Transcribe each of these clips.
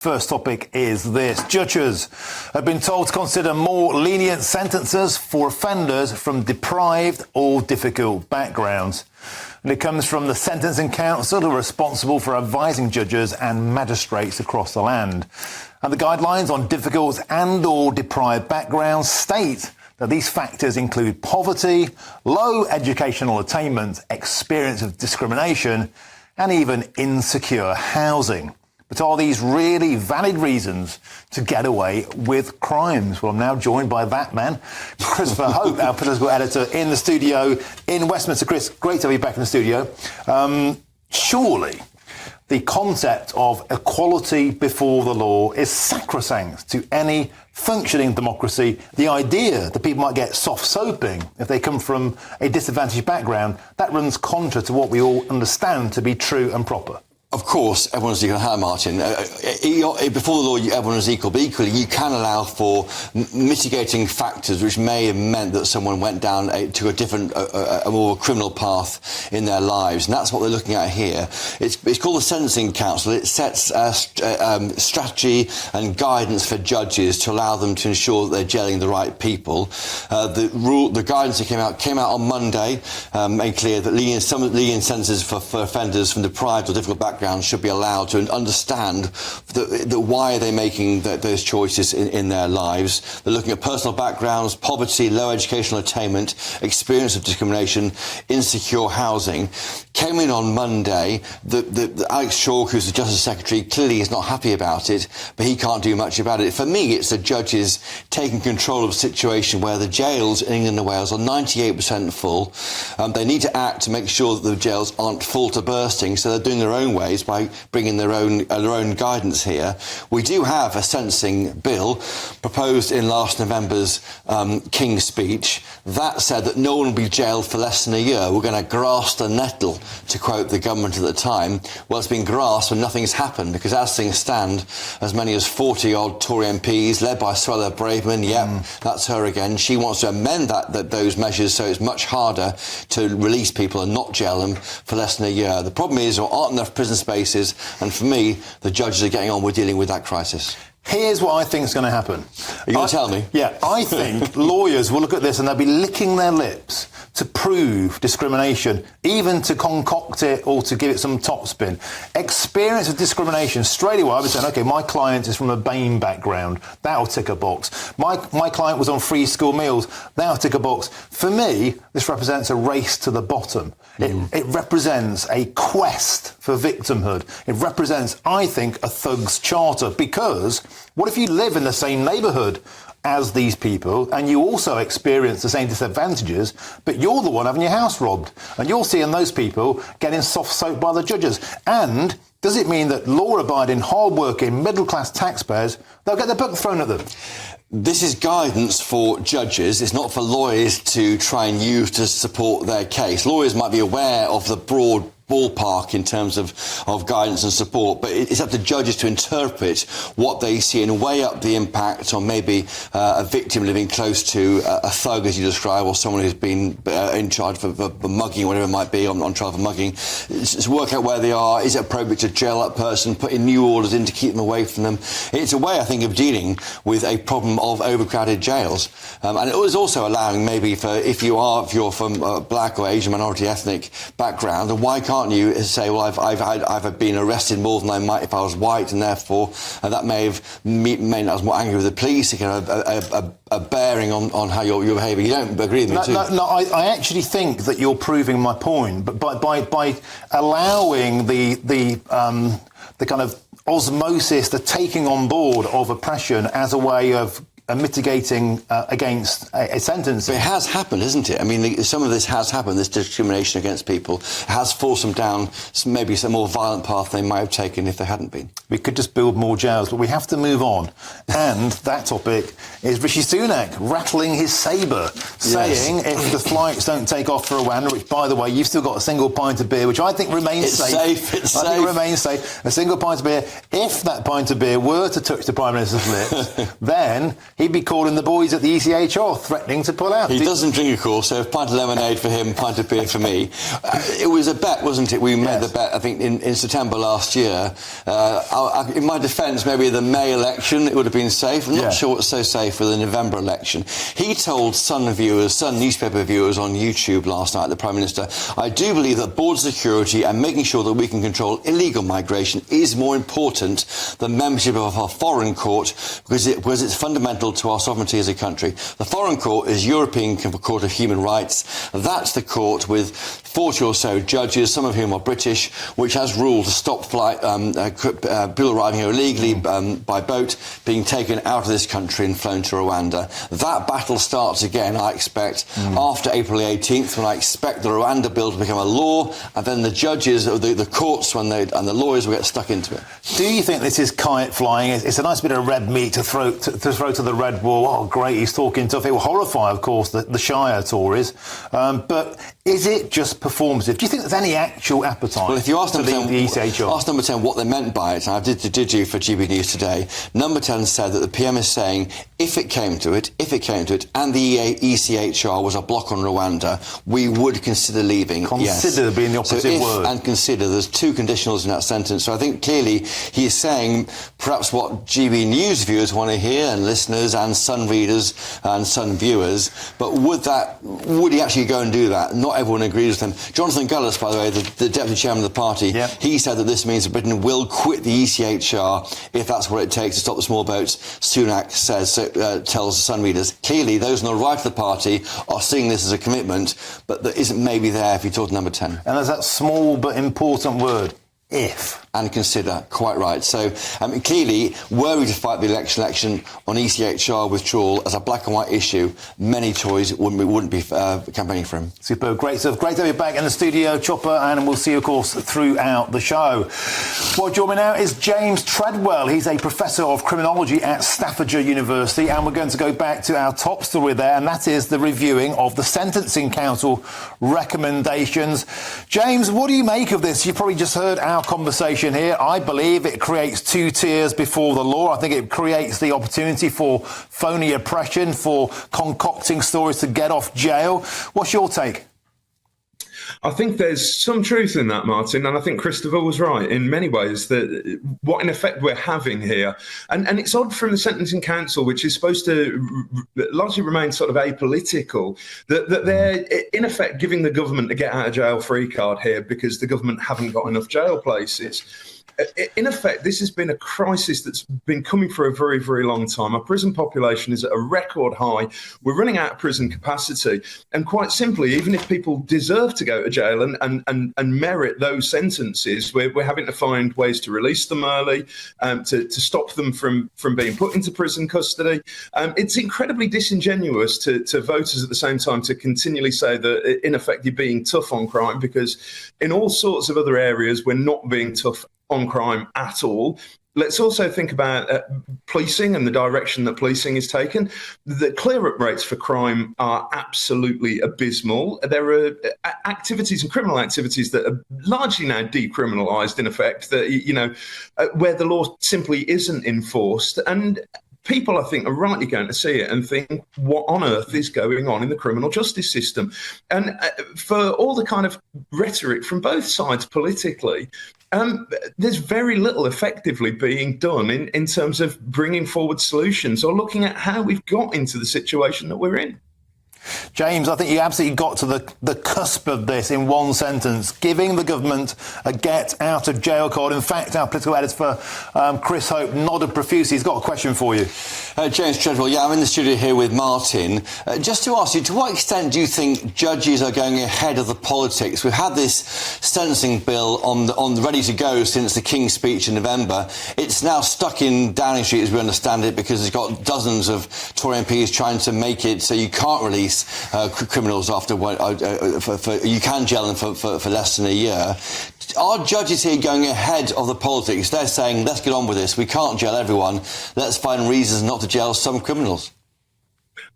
First topic is this. Judges have been told to consider more lenient sentences for offenders from deprived or difficult backgrounds. And it comes from the Sentencing Council, who are responsible for advising judges and magistrates across the land. And the guidelines on difficult and or deprived backgrounds state that these factors include poverty, low educational attainment, experience of discrimination, and even insecure housing. But are these really valid reasons to get away with crimes? Well, I'm now joined by that man, Christopher Hope, our political editor, in the studio in Westminster. Chris, great to have you back in the studio. Surely the concept of equality before the law is sacrosanct to any functioning democracy. The idea that people might get soft soaping if they come from a disadvantaged background, that runs contrary to what we all understand to be true and proper. Of course, everyone's equal. Hi, Martin. Before the law, everyone is equal, but equally, you can allow for mitigating factors which may have meant that someone went down to a different, a more criminal path in their lives, and that's what they're looking at here. It's called the Sentencing Council. It sets strategy and guidance for judges to allow them to ensure that they're jailing the right people. The guidance that came out on Monday, made clear that some lenient sentences for offenders from deprived or difficult backgrounds should be allowed to understand why are they making those choices in their lives. They're looking at personal backgrounds, poverty, low educational attainment, experience of discrimination, insecure housing. Came in on Monday. The Alex Chalk, who's the Justice Secretary, clearly is not happy about it, but he can't do much about it. For me, it's the judges taking control of a situation where the jails in England and Wales are 98% full. They need to act to make sure that the jails aren't full to bursting, so they're doing their own ways by bringing their own guidance here. We do have a sentencing bill proposed in last November's King's speech that said that no one will be jailed for less than a year. We're going to grasp the nettle, to quote the government at the time. Well, it's been grasped and nothing's happened, because as things stand, as many as 40-odd Tory MPs, led by Suella Braverman, that's her again, she wants to amend those measures so it's much harder to release people and not jail them for less than a year. The problem is there aren't enough prison spaces, and for me, the judges are getting on with dealing with that crisis. Here's what I think is going to happen. Are you going to tell me? Yeah, I think lawyers will look at this and they'll be licking their lips to prove discrimination, even to concoct it or to give it some topspin. Experience of discrimination, straight away I'll be saying, OK, my client is from a BAME background. That'll tick a box. My client was on free school meals. That'll tick a box. For me, this represents a race to the bottom. It represents a quest for victimhood. It represents, I think, a thug's charter, because what if you live in the same neighbourhood as these people and you also experience the same disadvantages, but you're the one having your house robbed and you're seeing those people getting soft soaped by the judges? And does it mean that law-abiding, hard-working, middle-class taxpayers, they'll get their book thrown at them? This is guidance for judges. It's not for lawyers to try and use to support their case. Lawyers might be aware of the broad ballpark in terms of guidance and support, but it's up to judges to interpret what they see and weigh up the impact on maybe a victim living close to a thug, as you describe, or someone who's been in charge of mugging, whatever it might be, on trial for mugging. Just work out where they are. Is it appropriate to jail that person, put in new orders in to keep them away from them? It's a way, I think, of dealing with a problem of overcrowded jails. And it was also allowing maybe if you're from a black or Asian minority ethnic background, then why can't you say, well, I've been arrested more than I might if I was white, and therefore that may have made I was more angry with the police. It can have a bearing on how you're behaving. You don't agree with me, too? No, I actually think that you're proving my point, but by allowing the kind of osmosis, the taking on board of oppression as a way of mitigating against a sentence. But it has happened, isn't it? I mean, some of this has happened, this discrimination against people. It has forced them down maybe some more violent path they might have taken if they hadn't been. We could just build more jails, but we have to move on. And that topic is Rishi Sunak rattling his sabre, saying if the flights don't take off for Rwanda, which, by the way, you've still got a single pint of beer, which I think remains safe. It's safe. It remains safe. A single pint of beer. If that pint of beer were to touch the Prime Minister's lips, then he'd be calling the boys at the ECHR, threatening to pull out. He doesn't drink, of course, so a pint of lemonade for him, pint of beer for me. It was a bet, wasn't it? We made the bet, I think, in September last year. In my defence, maybe the May election, it would have been safe. I'm not sure what's so safe for the November election. He told Sun newspaper viewers on YouTube last night, the Prime Minister, I do believe that border security and making sure that we can control illegal migration is more important than membership of our foreign court because it's fundamental to our sovereignty as a country. The foreign court is European Court of Human Rights. That's the court with 40 or so judges, some of whom are British, which has ruled to stop people arriving here illegally by boat being taken out of this country and flown to Rwanda. That battle starts again, I expect, after April the 18th, when I expect the Rwanda bill to become a law, and then the judges, the courts, and the lawyers will get stuck into it. Do you think this is kite flying? It's a nice bit of red meat to throw to the red wall. Oh, great, he's talking tough. It will horrify, of course, the Shire Tories. But is it just performative? Do you think there's any actual appetite? Well, if you ask number 10, the ECHR? Ask number 10 what they meant by it, and I did you for GBNews today. Number 10 said that the PM is saying if it came to it, and the ECHR was a block on Rwanda, we would consider leaving. Consider being the opposite word. And consider, there's two conditionals in that sentence. So I think clearly he is saying perhaps what GBNews viewers want to hear, and listeners and Sun readers and Sun viewers, but would he actually go and do that? Not everyone agrees with him. Jonathan Gullis, by the way, the deputy chairman of the party, he said that this means that Britain will quit the ECHR if that's what it takes to stop the small boats. Sunak tells Sun readers. Clearly, those on the right of the party are seeing this as a commitment, but that isn't maybe there if you talk to number 10. And there's that small but important word, if. And consider, quite right. So, clearly, were we to fight the election on ECHR withdrawal as a black and white issue, many Tories wouldn't be campaigning for him. Superb. Great stuff. Great to have you back in the studio, Chopper, and we'll see you, of course, throughout the show. What joining me now is James Treadwell. He's a professor of criminology at Staffordshire University, and we're going to go back to our top story there, and that is the reviewing of the Sentencing Council recommendations. James, what do you make of this? You've probably just heard our conversation here. I believe it creates two tiers before the law. I think it creates the opportunity for phony oppression, for concocting stories to get off jail. What's your take? I think there's some truth in that, Martin, and I think Christopher was right in many ways that what in effect we're having here, and it's odd from the Sentencing Council, which is supposed to largely remain sort of apolitical, that they're in effect giving the government a get out of jail free card here because the government haven't got enough jail places. In effect, this has been a crisis that's been coming for a very, very long time. Our prison population is at a record high. We're running out of prison capacity. And quite simply, even if people deserve to go to jail and merit those sentences, we're having to find ways to release them early, to stop them from being put into prison custody. It's incredibly disingenuous to voters at the same time to continually say that, in effect, you're being tough on crime, because in all sorts of other areas, we're not being tough on crime at all. Let's also think about policing and the direction that policing is taken. The clear-up rates for crime are absolutely abysmal. There are activities and criminal activities that are largely now decriminalised, in effect, that where the law simply isn't enforced. And people, I think, are rightly going to see it and think, what on earth is going on in the criminal justice system? And for all the kind of rhetoric from both sides politically, there's very little effectively being done in terms of bringing forward solutions or looking at how we've got into the situation that we're in. James, I think you absolutely got to the cusp of this in one sentence, giving the government a get-out-of-jail card. In fact, our political editor, Chris Hope, nodded profusely. He's got a question for you. James Treadwell, I'm in the studio here with Martin. Just to ask you, to what extent do you think judges are going ahead of the politics? We've had this sentencing bill on ready to go since the King's speech in November. It's now stuck in Downing Street, as we understand it, because it's got dozens of Tory MPs trying to make it so you can't release criminals after you can jail them for less than a year. Are judges here going ahead of the politics? They're saying, let's get on with this. We can't jail everyone. Let's find reasons not to jail some criminals.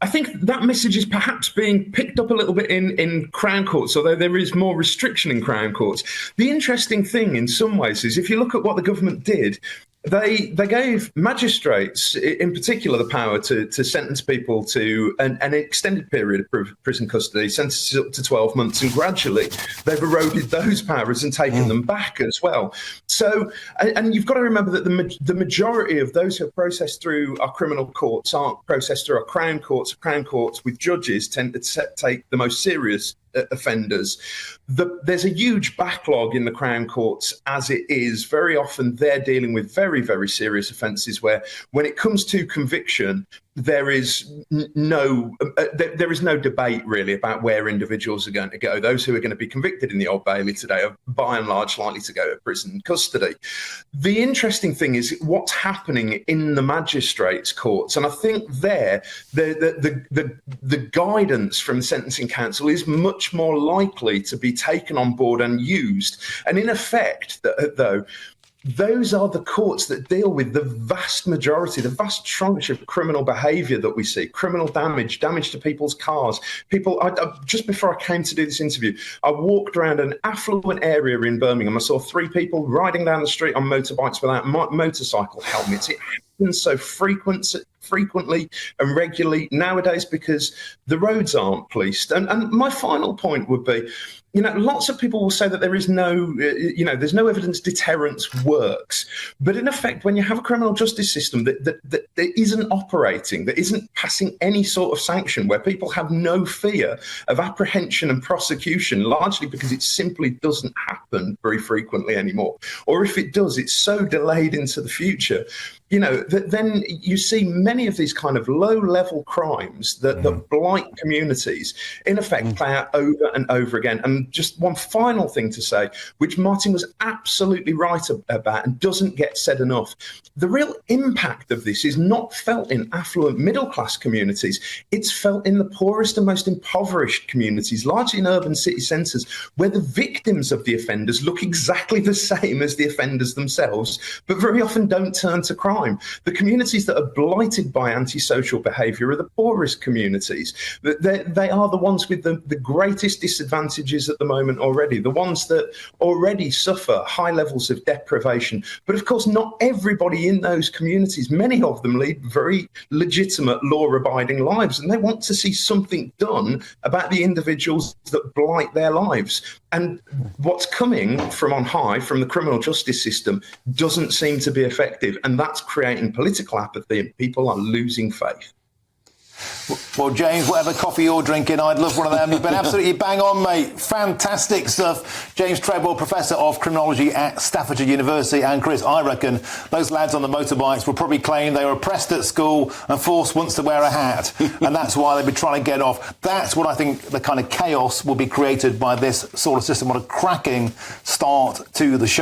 I think that message is perhaps being picked up a little bit in Crown Courts, although there is more restriction in Crown Courts. The interesting thing in some ways is if you look at what the government did, They gave magistrates, in particular, the power to sentence people to an extended period of prison custody, sentences up to 12 months, and gradually they've eroded those powers and taken them back as well. So, and you've got to remember that the majority of those who are processed through our criminal courts aren't processed through our Crown courts. Crown courts with judges tend to take the most serious offenders. There's a huge backlog in the Crown courts as it is. Very often they're dealing with very, very serious offences where when it comes to conviction, there is no debate really about where individuals are going to go. Those who are going to be convicted in the Old Bailey today are by and large likely to go to prison custody. The interesting thing is what's happening in the magistrates' courts, and I think there the guidance from the Sentencing Council is much more likely to be taken on board and used. And in effect, though, those are the courts that deal with the vast majority, the vast tranche of criminal behaviour that we see, criminal damage to people's cars. Just before I came to do this interview, I walked around an affluent area in Birmingham. I saw 3 people riding down the street on motorbikes without motorcycle helmets. It happens so frequently and regularly nowadays because the roads aren't policed. And my final point would be, lots of people will say that there is there's no evidence deterrence works. But in effect, when you have a criminal justice system that isn't operating, that isn't passing any sort of sanction, where people have no fear of apprehension and prosecution, largely because it simply doesn't happen very frequently anymore. Or if it does, it's so delayed into the future, then you see many of these kind of low-level crimes that blight communities, in effect, play out over and over again. And just one final thing to say, which Martin was absolutely right about and doesn't get said enough. The real impact of this is not felt in affluent middle-class communities. It's felt in the poorest and most impoverished communities, largely in urban city centres, where the victims of the offenders look exactly the same as the offenders themselves, but very often don't turn to crime. The communities that are blighted by antisocial behaviour are the poorest communities. They are the ones with the greatest disadvantages at the moment already, the ones that already suffer high levels of deprivation. But of course, not everybody in those communities, many of them lead very legitimate, law-abiding lives, and they want to see something done about the individuals that blight their lives. And what's coming from on high, from the criminal justice system, doesn't seem to be effective. And that's creating political apathy, and people are losing faith. Well, James, whatever coffee you're drinking, I'd love one of them. You've been absolutely bang on, mate. Fantastic stuff. James Treadwell, Professor of Criminology at Staffordshire University. And Chris, I reckon those lads on the motorbikes will probably claim they were oppressed at school and forced once to wear a hat. And that's why they've been trying to get off. That's what I think the kind of chaos will be created by this sort of system. What a cracking start to the show.